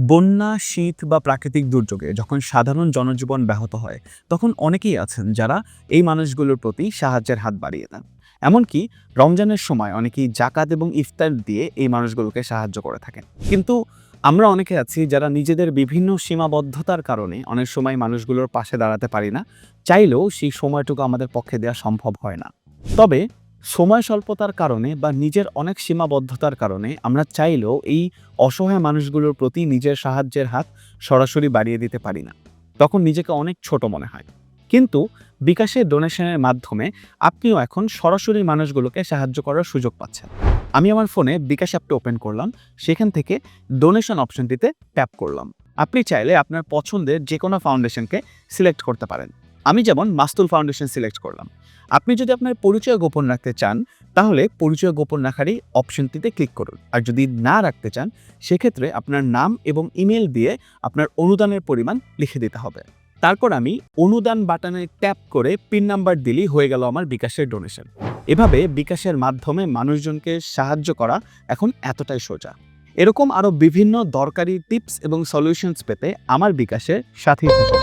বন্যা, শীত বা প্রাকৃতিক দুর্যোগে যখন সাধারণ জনজীবন ব্যাহত হয়, তখন অনেকেই আছেন যারা এই মানুষগুলোর প্রতি সাহায্যের হাত বাড়িয়ে দেন। এমনকি রমজানের সময় অনেকেই জাকাত এবং ইফতার দিয়ে এই মানুষগুলোকে সাহায্য করে থাকেন। কিন্তু আমরা অনেকে আছি যারা নিজেদের বিভিন্ন সীমাবদ্ধতার কারণে অনেক সময় মানুষগুলোর পাশে দাঁড়াতে পারি না। চাইলেও সেই সময়টুকু আমাদের পক্ষে দেওয়া সম্ভব হয় না। তবে সময় স্বল্পতার কারণে বা নিজের অনেক সীমাবদ্ধতার কারণে আমরা চাইলেও এই অসহায় মানুষগুলোর প্রতি নিজের সাহায্যের হাত সরাসরি বাড়িয়ে দিতে পারি না। তখন নিজেকে অনেক ছোট মনে হয়। কিন্তু বিকাশের ডোনেশনের মাধ্যমে আপনিও এখন সরাসরি মানুষগুলোকে সাহায্য করার সুযোগ পাচ্ছেন। আমি আমার ফোনে বিকাশ অ্যাপটা ওপেন করলাম, সেখান থেকে ডোনেশন অপশনটিতে ট্যাপ করলাম। আপনি চাইলে আপনার পছন্দের যে কোনো ফাউন্ডেশনকে সিলেক্ট করতে পারেন। আমি যেমন মাস্তুল ফাউন্ডেশন সিলেক্ট করলাম। আপনি যদি আপনার পরিচয় গোপন রাখতে চান, তাহলে পরিচয় গোপন রাখারই অপশনটিতে ক্লিক করুন। আর যদি না রাখতে চান, সেক্ষেত্রে আপনার নাম এবং ইমেল দিয়ে আপনার অনুদানের পরিমাণ লিখে দিতে হবে। তারপর আমি অনুদান বাটনে ট্যাপ করে পিন নাম্বার দিলেই হয়ে গেল আমার বিকাশের ডোনেশন। এভাবে বিকাশের মাধ্যমে মানুষজনকে সাহায্য করা এখন এতটাই সোজা। এরকম আরও বিভিন্ন দরকারি টিপস এবং সলিউশনস পেতে আমার বিকাশের সাথেই থাকুন।